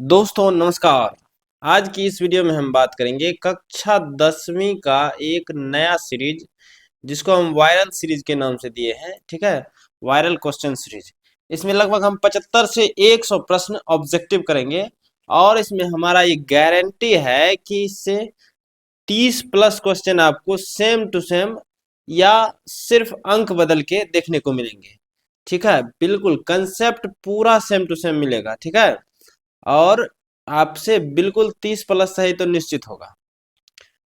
दोस्तों नमस्कार। आज की इस वीडियो में हम बात करेंगे कक्षा 10वीं का एक नया सीरीज जिसको हम वायरल सीरीज के नाम से दिए हैं। ठीक है, वायरल क्वेश्चन सीरीज। इसमें लगभग हम 75 से 100 प्रश्न ऑब्जेक्टिव करेंगे और इसमें हमारा ये गारंटी है कि इससे 30 प्लस क्वेश्चन आपको सेम टू सेम या सिर्फ अंक बदल के देखने को मिलेंगे। ठीक है, बिल्कुल कंसेप्ट पूरा सेम टू सेम मिलेगा। ठीक है, और आपसे बिल्कुल 30 प्लस सही तो निश्चित होगा।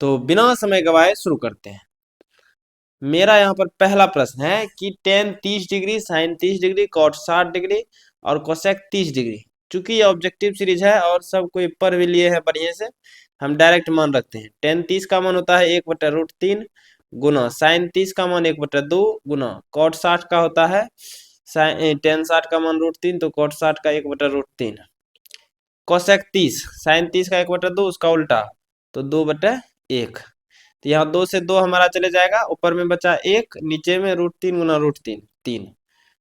तो बिना समय गवाए शुरू करते हैं। मेरा यहाँ पर पहला प्रश्न है कि tan 30 degree, sine 30 degree, cot 60 degree और कोसेक 30 डिग्री। चूंकि ये ऑब्जेक्टिव सीरीज है और सब कोई पढ़ भी लिए हैं बढ़िया से, हम डायरेक्ट मान रखते हैं। टेन 30 का मान होता है 1/√3 गुना साइन 30 का मान 1/2 गुना कॉट 60 का होता है टेन 60 का मान √3 तो कॉट 60 का 1/√3। कोसेक 30, साइन 30 का 1/2 उसका उल्टा तो 2/1। तो यहाँ 2 से 2 हमारा चले जाएगा, ऊपर में बचा 1, नीचे में √3 गुना √3 3,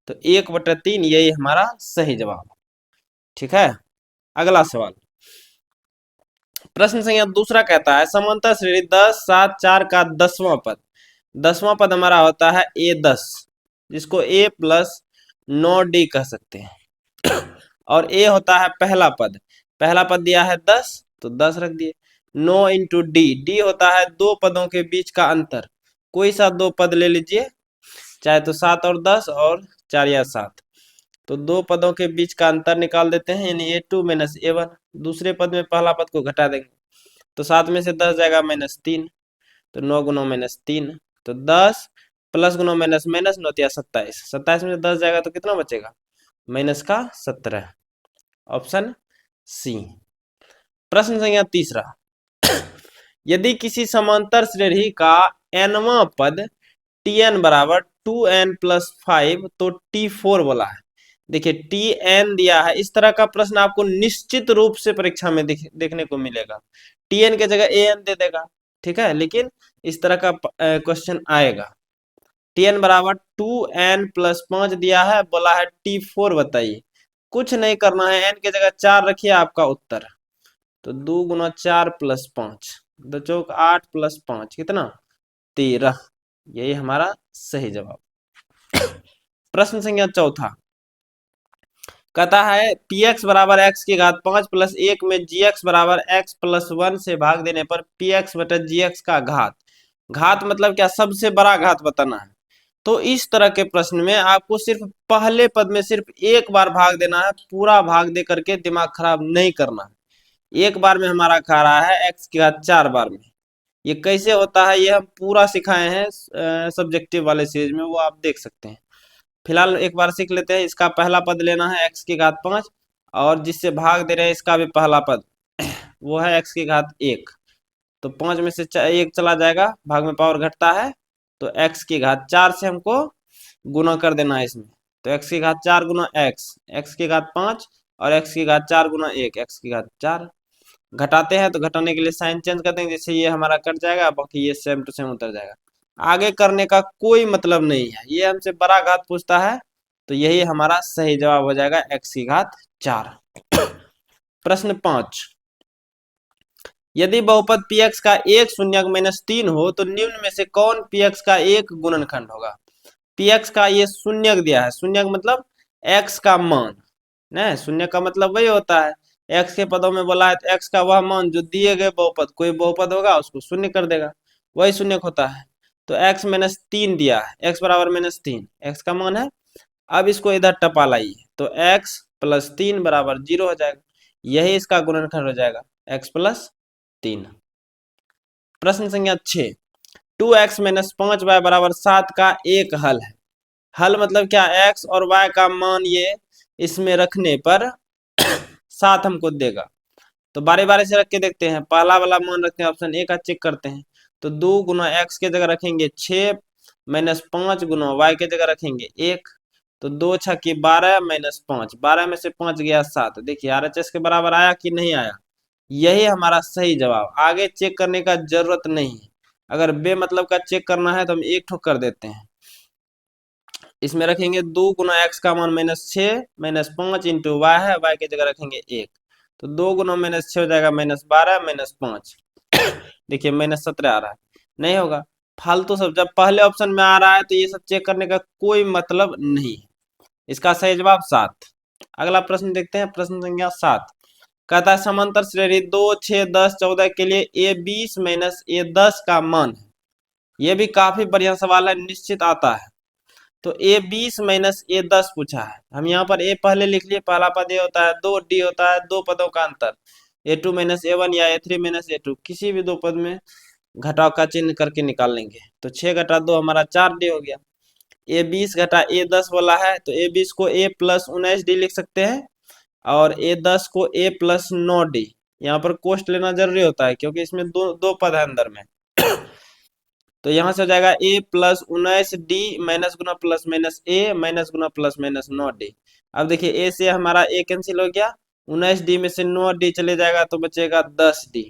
तो 1/3 यही हमारा सही जवाब। ठीक है, अगला सवाल। प्रश्न संख्या दूसरा कहता है समांतर श्रेणी 10 7 4 का 10वां पद। 10वां पद हमारा होता है A10, जिसको A प्लस 9D कह सकते हैं। और A होता है पहला पद। पहला पद दिया है 10 तो 10 रख दिए। 9 इंटू डी, डी होता है दो पदों के बीच का अंतर। कोई सा दो पद ले लीजिए, चाहे तो 7 और 10 और 4 या 7। तो दो पदों के बीच का अंतर निकाल देते हैं, यानी A2 माइनस A1। दूसरे पद में पहला पद को घटा देंगे तो 7 में से 10 जाएगा -3, तो 9 गुना -3, तो 10 प्लस गुना माइनस माइनस 9 या 27। 27 में से 10 जाएगा तो कितना बचेगा? -17। Option C. प्रश्न संख्या तीसरा। यदि किसी समांतर श्रेणी का nवां पद Tn बराबर 2n प्लस 5 तो T4 बोला है। देखिए Tn दिया है, इस तरह का प्रश्न आपको निश्चित रूप से परीक्षा में देखने को मिलेगा। Tn के जगह An दे देगा, ठीक है, लेकिन इस तरह का क्वेश्चन आएगा। Tn बराबर 2n प्लस 5 दिया है, बोला है T4 बताइए। कुछ नहीं करना है, n के जगह 4 रखिए, आपका उत्तर तो 2 गुना 4 प्लस 5, 2 चौक 8 प्लस 5 कितना? 13। यही हमारा सही जवाब। प्रश्न संख्या चौथा कहता है px बराबर x की घात 5 प्लस 1 में gx बराबर x प्लस 1 से भाग देने पर px बटा gx का घात। घात मतलब क्या? सबसे बड़ा घात बताना है। तो इस तरह के प्रश्न में आपको सिर्फ पहले पद में सिर्फ एक बार भाग देना है, पूरा भाग दे करके दिमाग खराब नहीं करना है। एक बार में हमारा खा रहा है x की घात 4 बार में। ये कैसे होता है ये हम पूरा सिखाए हैं सब्जेक्टिव वाले सीरीज में, वो आप देख सकते हैं। फिलहाल एक बार सीख लेते हैं। इसका पहला पद लेना है x की घात 5, और जिससे भाग दे रहे हैं इसका भी पहला पद वो है x की घात 1। तो 5 में से 1 चला जाएगा, भाग में पावर घटता है, तो x की घात 4 से हमको गुना कर देना है इसमें। तो x की घात 4 गुना x की घात 5 और x की घात 4 गुना 1, x की घात 4। घटाते हैं तो घटाने के लिए साइन चेंज कर देंगे, जैसे ये हमारा कट जाएगा, बाकी ये सेम टू सेम उतर जाएगा। आगे करने का कोई मतलब नहीं है। ये हमसे बड़ा घात पूछता है तो यही हमारा सही जवाब हो जाएगा x की घात 4। प्रश्न 5। यदि बहुपद px का एक शून्यक -3 हो तो निम्न में से कौन px का एक गुणनखंड होगा? px का ये शून्यक दिया है, शून्यक मतलब x का मान, नहीं, शून्य का मतलब वही होता है x के पदों में बोला है तो x का वह मान जो दिए गए बहुपद, कोई बहुपद होगा उसको शून्य कर देगा, वही शून्यक होता है। तो x -3 दिया है, x बराबर -3 x का मान है। अब इसको इधर टपा लाइए तो x प्लस 3 बराबर 0 हो जाएगा, यही इसका गुणनखंड हो जाएगा x प्लस 3। प्रश्न संख्या 6। 2x - 5y बराबर 7 का एक हल है। हल मतलब क्या? x और y का मान ये इसमें रखने पर 7 हमको देगा। तो बारी बारी से रख के देखते हैं। पहला वाला मान रखते हैं, ऑप्शन ए का चेक करते हैं। तो 2 गुना x के जगह रखेंगे 6 -5 गुना y के जगह रखेंगे 1, तो 2 छक्की 12 -5, 12 में से 5 गया 7। देखिए RHS के बराबर आया कि नहीं आया? यही हमारा सही जवाब। आगे चेक करने का जरूरत नहीं है। अगर बे मतलब का चेक करना है तो हम एक ठोक कर देते हैं। इसमें रखेंगे 2 गुना x का मान -6 -5 इंटू y है, y की जगह रखेंगे 1, तो 2 गुना -6 हो जाएगा -12 -5। देखिए -17 आ रहा है, नहीं होगा। फालतू सब जब पहले ऑप्शन में आ रहा है तो ये सब चेक करने का कोई मतलब नहीं है। इसका सही जवाब 7। अगला प्रश्न देखते हैं, प्रश्न संख्या 7 कहता है समांतर श्रेणी 2, 6, 10, 14 के लिए A20 - A10 का मान है। ये भी काफी बढ़िया सवाल है, निश्चित आता है। तो A20 - A10 पूछा है। हम यहाँ पर A पहले लिख लिए, पहला पद A होता है, 2 D होता है, 2 पदों का अंतर A2 - A1 या A3 - A2, किसी भी 2 पद में घटाव का चिन्ह करके निकाल लेंगे। तो 6 घटा 2 हमारा 4D हो गया। A20 घटा A10 वाला है, तो A20 को A + 19D लिख सकते हैं और A10 को A + 9D। यहाँ पर कोष्ट लेना जरूरी होता है क्योंकि इसमें दो पद है अंदर में। तो यहाँ से हो जाएगा A + 19D minus Guna plus minus A minus Guna plus minus 9D। अब देखिए A से हमारा A कैंसिल हो गया, 19D में से 9D चले जाएगा तो बचेगा 10D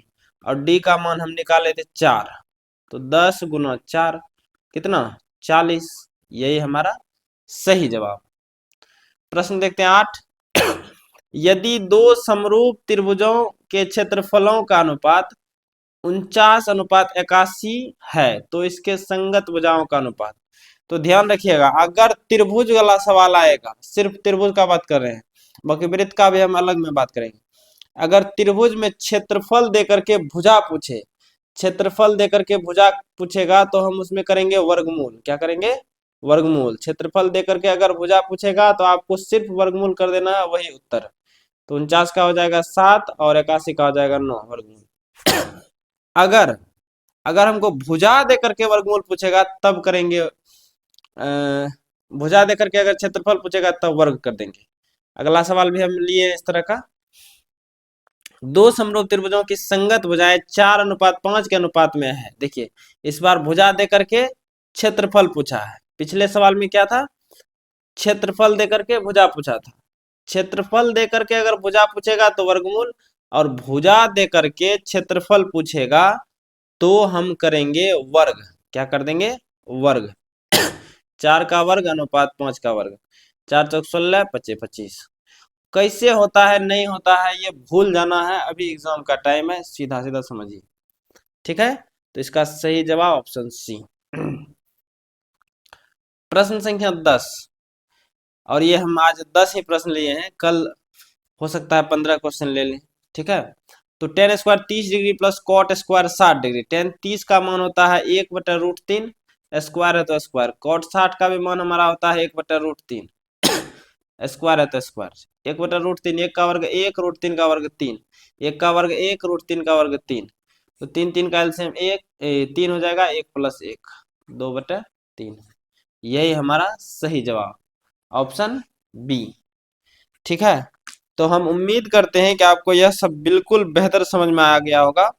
और D का मान हम निकाले थे 4। तो 10 गुना 4 कितना 40, यही हमारा सही जवाब। प्रश्न देखते हैं 8 यदि दो समरूप त्रिभुजों के क्षेत्रफलों का अनुपात 49:81 है तो इसके संगत भुजाओं का अनुपात। तो ध्यान रखिएगा, अगर त्रिभुज वाला सवाल आएगा, सिर्फ त्रिभुज का बात कर रहे हैं, बाकी वृत्त का भी हम अलग में बात करेंगे। अगर त्रिभुज में क्षेत्रफल देकर के भुजा पूछे, क्षेत्रफल देकर के भुजा पूछेगा तो हम उसमें करेंगे वर्गमूल। क्या करेंगे? वर्गमूल। क्षेत्रफल देकर के अगर भुजा पूछेगा तो आपको सिर्फ वर्गमूल कर देना है, वही उत्तर। तो 49 का हो जाएगा 7 और 81 का हो जाएगा 9 वर्गमूल। अगर अगर हमको भुजा देकर के वर्गमूल पूछेगा तब करेंगे, भुजा देकर के अगर क्षेत्रफल पूछेगा तब वर्ग कर देंगे। अगला सवाल भी हम लिए इस तरह का, दो समरूप त्रिभुजों की संगत भुजाएं 4:5 के अनुपात में है। देखिए इस बार भुजा देकर के क्षेत्रफल पूछा है, पिछले सवाल में क्या था? क्षेत्रफल देकर के भुजा पूछा था। क्षेत्रफल देकर के अगर भुजा पूछेगा तो वर्गमूल, और भुजा देकर के क्षेत्रफल पूछेगा तो हम करेंगे वर्ग। क्या कर देंगे? वर्ग। 4 का वर्ग अनुपात 5 का वर्ग, 4 चौक 16, 25 25। कैसे होता है नहीं होता है ये भूल जाना है, अभी एग्जाम का टाइम है, सीधा सीधा समझिए। ठीक है, तो इसका सही जवाब ऑप्शन सी। प्रश्न संख्या 10, और ये हम आज 10 ही प्रश्न लिए हैं, कल हो सकता है 15 क्वेश्चन ले लें। ठीक है, तो tan square 30 degree plus cot square 60 degree. tan 30 का मान होता है 1/√3, स्क्वायर है तो स्क्वायर। cot 60 का भी मान हमारा होता है 1/√3, स्क्वायर है तो स्क्वायर। 1/√3, 1 का वर्ग 1, √3 का वर्ग 3, 1 का वर्ग 1, √3 का वर्ग 3। तो 3 3 का एलसीएम 3 हो जाएगा, 1 + 1 2/3। यही हमारा सही जवाब ऑप्शन बी। ठीक है, तो हम उम्मीद करते हैं कि आपको यह सब बिल्कुल बेहतर समझ में आ गया होगा।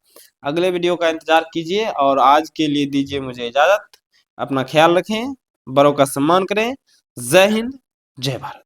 अगले वीडियो का इंतजार कीजिए और आज के लिए दीजिए मुझे इजाजत। अपना ख्याल रखें, बड़ों का सम्मान करें। जय हिंद, जय भारत।